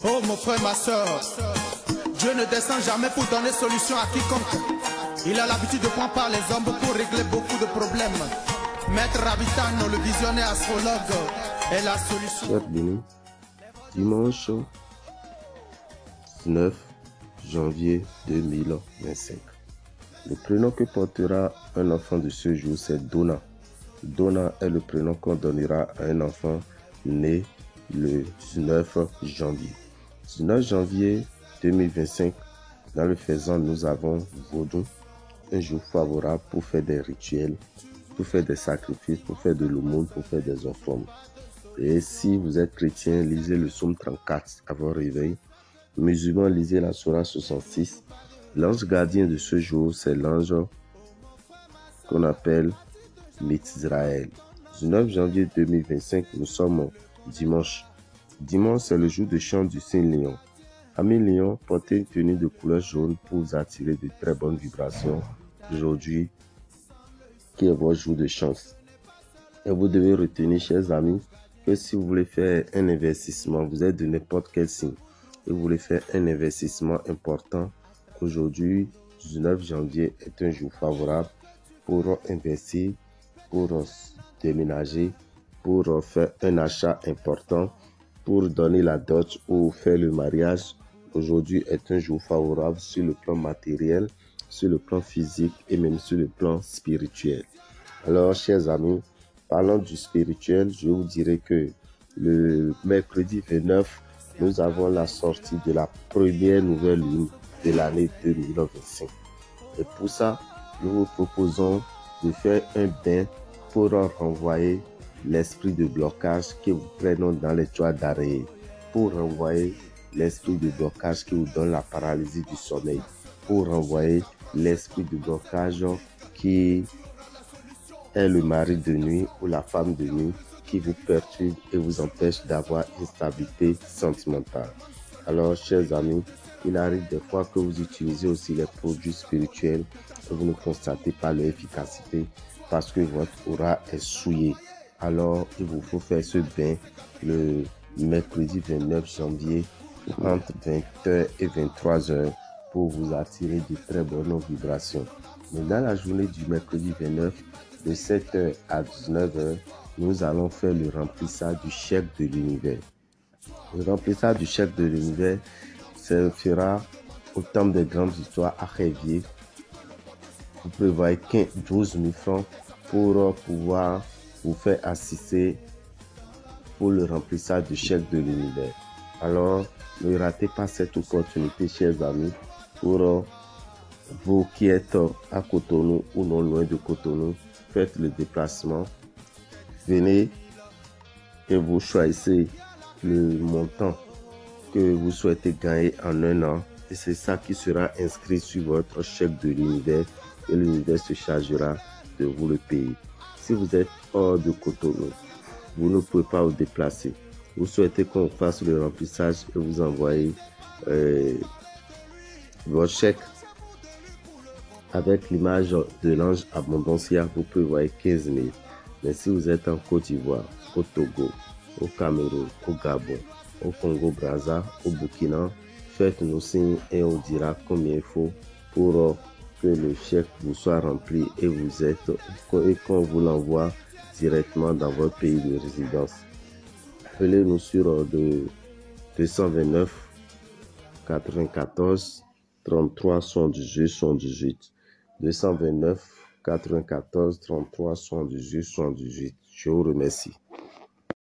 Oh mon frère, ma soeur, Dieu ne descend jamais pour donner solution à quiconque. Il a l'habitude de prendre par les hommes pour régler beaucoup de problèmes. Maître Rabitano, le visionnaire astrologue, est la solution. Chers bénis, dimanche 9 janvier 2025. Le prénom que portera un enfant de ce jour, c'est Donna. Donna est le prénom qu'on donnera à un enfant né le 19 janvier. 19 janvier 2025, dans le faisant, nous avons Vodou, un jour favorable pour faire des rituels, pour faire des sacrifices, pour faire de l'aumône, pour faire des offrandes. Et si vous êtes chrétien, lisez le psaume 34 à votre réveil. Musulman, lisez la Sourate 66. L'ange gardien de ce jour, c'est l'ange qu'on appelle Mizraël. 19 janvier 2025, nous sommes dimanche. Dimanche, c'est le jour de chant du signe Lion. Amis Lion, portez une tenue de couleur jaune pour vous attirer de très bonnes vibrations aujourd'hui, qui est votre jour de chance. Et vous devez retenir, chers amis, que si vous voulez faire un investissement, vous êtes de n'importe quel signe, et vous voulez faire un investissement important, aujourd'hui, 19 janvier, est un jour favorable pour investir, pour déménager, pour faire un achat important, pour donner la dot ou faire le mariage. Aujourd'hui est un jour favorable sur le plan matériel, sur le plan physique et même sur le plan spirituel. Alors, chers amis, parlant du spirituel, je vous dirais que le mercredi 29, nous avons la sortie de la première nouvelle lune de l'année 2025. Et pour ça, nous vous proposons de faire un bain pour renvoyer l'esprit de blocage que vous prenez dans les toits d'arrêt, pour renvoyer l'esprit de blocage qui vous donne la paralysie du sommeil, pour renvoyer l'esprit de blocage qui est le mari de nuit ou la femme de nuit qui vous perturbe et vous empêche d'avoir une stabilité sentimentale. Alors, chers amis, il arrive des fois que vous utilisez aussi les produits spirituels et vous ne constatez pas leur efficacité parce que votre aura est souillée. Alors, il vous faut faire ce bain le mercredi 29 janvier entre 20h et 23h pour vous attirer de très bonnes vibrations. Mais dans la journée du mercredi 29, de 7h à 19h, nous allons faire le remplissage du chèque de l'univers. Le remplissage du chèque de l'univers se fera au temple des grandes histoires à Révier. Vous prévoyez 12 000 francs pour pouvoir vous faire assister pour le remplissage du chèque de l'univers. Alors, ne ratez pas cette opportunité, chers amis, pour vous qui êtes à Cotonou ou non loin de Cotonou. Faites le déplacement, venez et vous choisissez le montant que vous souhaitez gagner en un an et c'est ça qui sera inscrit sur votre chèque de l'univers et l'univers se chargera de vous le payer. Si vous êtes hors de Cotonou, vous ne pouvez pas vous déplacer. Vous souhaitez qu'on fasse le remplissage et vous envoyez votre chèque avec l'image de l'ange abondancia, vous prévoyez 15 000. Mais si vous êtes en Côte d'Ivoire, au Togo, au Cameroun, au Gabon, au Congo-Brazza, au Burkina, faites-nous signe et on dira combien il faut pour que le chèque vous soit rempli et qu'on vous l'envoie directement dans votre pays de résidence. Appelez-nous sur 229 94 33 78 78. 229 94 33 78 78. Je vous remercie.